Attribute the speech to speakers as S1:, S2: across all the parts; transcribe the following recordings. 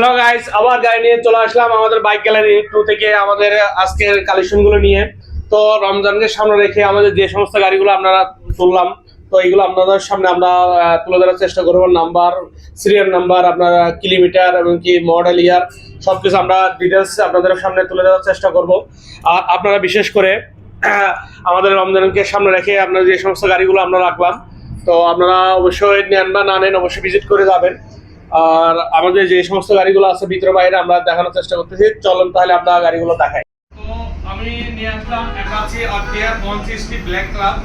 S1: Hello guys, আবার গাড়ি নিয়ে চলে আসলাম আমাদের বাইক গ্যালারি 2 থেকে আমাদের আজকের কালেকশন গুলো নিয়ে। তো রমজানকে সামনে রেখে আমাদের যে সমস্ত গাড়িগুলো আপনারা তুললাম, তো এইগুলো আপনাদের সামনে আমরা তুলে ধরার চেষ্টা করবো। নাম্বার, সিরিয়াল নাম্বার, আপনার কিলোমিটার এবং কি মডেল ইয়ার সবকিছু আমরা ডিটেলস আপনাদের সামনে তুলে ধরার চেষ্টা করব। আর আপনারা বিশেষ করে আমাদের রমজানকে সামনে রেখে আপনারা যে সমস্ত গাড়িগুলো আমরা রাখলাম, তো আপনারা অবশ্যই নেন বা না নেন অবশ্যই ভিজিট করে যাবেন। আর আমাদের যে সমস্ত গাড়িগুলো আছে ভিতরে বাইরে আমরা দেখানোর চেষ্টা করতেছি। চলুন তাহলে আপনারা গাড়িগুলো দেখাই। তো আমি নিয়ে আসলাম অ্যাপাচি আরটিআর 160 ব্ল্যাক কালার,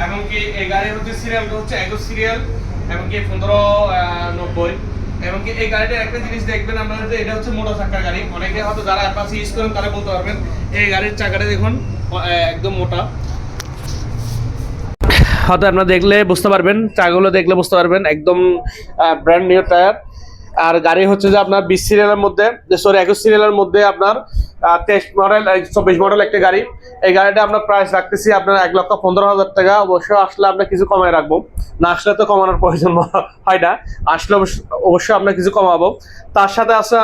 S1: এবং কি এই গাড়ির হচ্ছে সিরিয়ালটা হচ্ছে 21 সিরিয়াল এবং কি 1590। এবং কি এই গাড়িটার একটা জিনিস দেখবেন আপনারা, যে এটা হচ্ছে মোটা চাকার গাড়ি। অনেকে হয়তো যারা অ্যাপাচি ইউজ করেন তারা বলতে পারবেন এই গাড়ির চাকাটা দেখুন একদম মোটা। হয়তো আপনারা দেখলে বুঝতে পারবেন, চাকাগুলো দেখলে বুঝতে পারবেন একদম ব্র্যান্ড নিউ টায়ার। আর গাড়ি হচ্ছে যে আপনার 20 সিরিয়ালের মধ্যে, 21 সিরিয়ালের মধ্যে আপনার 23 মডেল 24 মডেল একটা গাড়ি। এই গাড়িটা আমরা প্রাইস রাখতেছি আপনার 1,15,000 টাকা। অবশ্যই আসলে আমরা কিছু কমায় রাখবো, না আসলে তো কমানোর প্রয়োজন হয় না, আসলে অবশ্যই আমরা কিছু কমাবো। তার সাথে আছে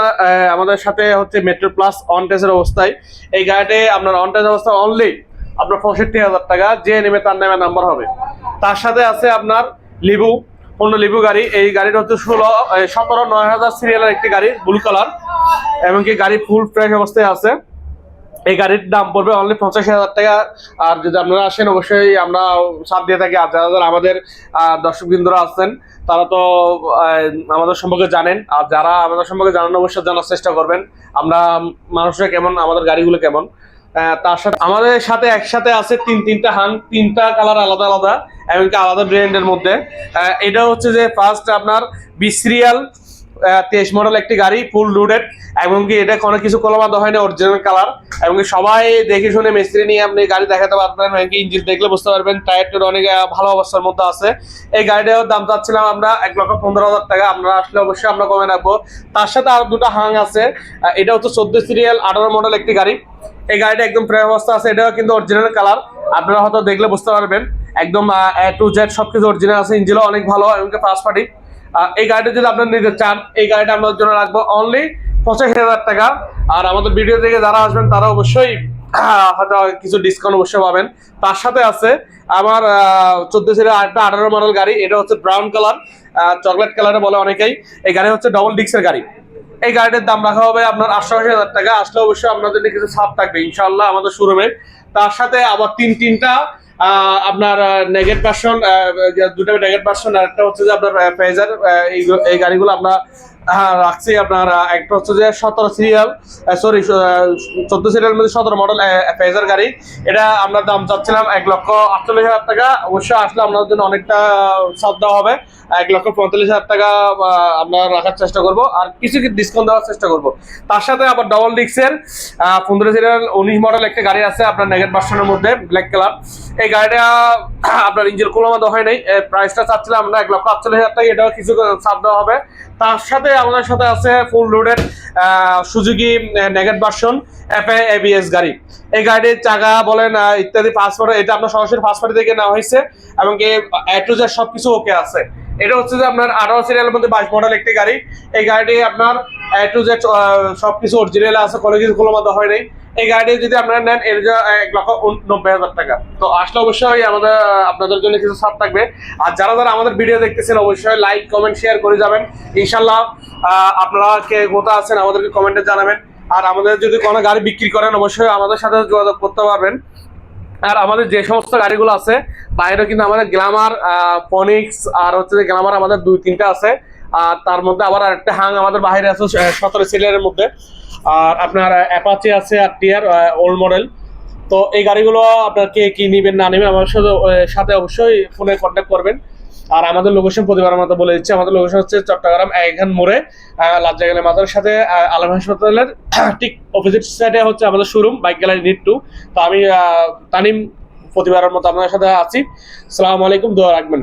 S1: আমাদের সাথে হচ্ছে মেট্রো প্লাস অন টেস্টের অবস্থায় এই গাড়িতে আপনার অন টেস্ট অবস্থায় অনলি আপনার 65,000 টাকা, যে নেমে তার নামে নাম্বার হবে। তার সাথে আছে আপনার লিবু, লিবু গাড়ি। এই গাড়িটা হচ্ছে 17,9,000 সিরিয়ালের একটি গাড়ি, ব্লু কালার, এমনকি গাড়ি ফুল ফ্রেশ অবস্থায় আছে। এই গাড়ির দাম পড়বে অনলি 85,000 টাকা। আর যদি আপনারা আসেন অবশ্যই আমরা ছাড় দিয়ে থাকি। আর যারা আমাদের দর্শকবৃন্দরা আছেন তারা তো আমাদের সম্পর্কে জানেন, আর যারা আমাদের সম্পর্কে জানেন অবশ্যই জানার চেষ্টা করবেন আমরা মানুষরা কেমন, আমাদের গাড়িগুলো কেমন। তার সাথে আমাদের সাথে একসাথে আছে তিনটা হাং, তিনটা কালার আলাদা আলাদা এমনকি আলাদা ব্র্যান্ডের মধ্যে। এটা হচ্ছে যে ফার্স্ট আপনার 20 সিরিয়াল 23 মডেল একটি গাড়ি, ফুল লোডেড, এমনকি এটা কোনো কিছু কলমাদা হয় না, অরিজিনাল কালার। এমনকি সবাই দেখে শুনে মিস্ত্রি নিয়ে আপনি গাড়ি দেখাতে পারবেন, এমনকি ইঞ্জিন দেখলে বুঝতে পারবেন টায়ারটা অনেক ভালো অবস্থার মধ্যে আছে। এই গাড়িটার দাম চাচ্ছিলাম আমরা 1,15,000 টাকা। আপনারা আসলে অবশ্যই আমরা কমে রাখবো। তার সাথে আরো দুটো হাং আছে। এটা হচ্ছে 14 সিরিয়াল 18 মডেল একটি গাড়ি। এই গাড়িটা একদম ফ্রেশ অবস্থা আছে, এটাও কিন্তু অরিজিনাল কালার। আপনারা হয়তো দেখলে বুঝতে পারবেন একদম A to Z সবকিছু অরিজিনাল আছে, ইঞ্জিনও অনেক ভালো এমনকি ফার্স্ট পার্টি। এই গাড়িটা যদি আপনারা নিতে চান এই গাড়িটা আপনাদের জন্য রাখবো অনলি 85,000 টাকা। আর আমাদের ভিডিও থেকে যারা আসবেন তারা অবশ্যই হয়তো কিছু ডিসকাউন্ট অবশ্যই পাবেন। তার সাথে আছে আমার 14 সিরিয়াল 18 মডেল গাড়ি, এটা হচ্ছে ব্রাউন কালার, চকলেট কালারে বলে অনেকেই। এই গাড়ি হচ্ছে ডবল ডিস্কের গাড়ি। এই গাড়িটার দাম রাখা হবে আপনার 88,000 টাকা। আসলে অবশ্যই আপনাদের কিছু ছাড় থাকবে ইনশাআল্লাহ আমাদের শোরুমে। তার সাথে আবার তিনটা আপনার নেগেট ভার্সন, দুটো নেগেট ভার্সন, আর একটা হচ্ছে যে আপনার ফেজার। এই গাড়িগুলো আমরা রাখছি আপনার। একটা হচ্ছে যে 17 সিরিয়াল 14 সিরিয়ালের মধ্যে 17 মডেল ফেজার গাড়ি। এটা আমরা দাম চাচ্ছিলাম 1,48,000 টাকা। অবশ্যই আসলে আপনাদের জন্য অনেকটা ছাড় দেওয়া হবে, 1,45,000 টাকা আমরা রাখার চেষ্টা করব, আর কিছু ডিসকাউন্ট দেওয়ার চেষ্টা করব। তার সাথে আবার ডবল ডিক্সের 15 সিরিয়াল 19 মডেল একটা গাড়ি আছে আপনার নেগেট ভার্সনের মধ্যে, ব্ল্যাক কালার। এই গাড়িটা আপনার ইঞ্জিন কোলামাদা হয় নাই, প্রাইসটা চাচ্ছিলাম আমরা 1,48,000 টাকা, এটাও কিছু ছাড় দেওয়া হবে। তার সাথে আমাদের সাথে আছে ফুল লোডেড সুজুকি নেগেট ভার্সন FA ABS গাড়ি। এই গাড়ির চাকা বলেন ইত্যাদি পাসপোর্ট, এটা আপনার সরাসরি পাসপোর্ট থেকে নেওয়া হয়েছে, এমনকি A to Z সবকিছু ওকে আছে। এটা হচ্ছে যে আপনার 18 সিরিয়ালের মধ্যে 22 মডেল একটি গাড়ি। এই গাড়িটি আপনার A to Z সবকিছু অরিজিনাল আছে, কোনো কিছু কোলামাদা হয় নাই। এই গাড়ি যদি আপনারা নেন এর 1,90,000 টাকা। তো আসলে অবশ্যই আপনাদের জন্য কিছু ছাড় থাকবে। আর যারা আমাদের ভিডিও দেখতেছেন অবশ্যই লাইক কমেন্ট শেয়ার করে যাবেন ইনশাল্লাহ। আপনারা কে কোথায় আছেন আমাদেরকে কমেন্টে জানাবেন। আর আমাদের যদি কোনো গাড়ি বিক্রি করেন অবশ্যই আমাদের সাথে যোগাযোগ করতে পারবেন। আর আমাদের যে সমস্ত গাড়িগুলো আছে বাইরে কিন্তু আমাদের গ্ল্যামার, ফনিক্স, আর হচ্ছে যে গ্ল্যামার আমাদের 2-3টা আছে। আর তার মধ্যে আবার আরেকটা হাং আমাদের বাইরে আছে 17 সিরিয়ালের মধ্যে। আর আপনার অ্যাপাচি আছে আর টিয়ার ওল্ড মডেল। তো এই গাড়িগুলো আপনার কে কি নেবেন না নেবেন আমার সাথে অবশ্যই ফোনে কন্ট্যাক্ট করবেন। আর আমাদের লোকেশন প্রতিবার মতো বলে দিচ্ছি, আমাদের লোকেশন হচ্ছে চট্টগ্রাম এখান মোড়ে লাজ্জাগালে মাদার সাথে আলম হাসপাতালের ঠিক অপোজিট সাইডে হচ্ছে আমাদের শোরুম বাইক গ্যালারি নিড 2। তো আমি তানিম প্রতিবারের মতো আপনাদের সাথে আছি। আসসালামু আলাইকুম, দোয়া রাখবেন।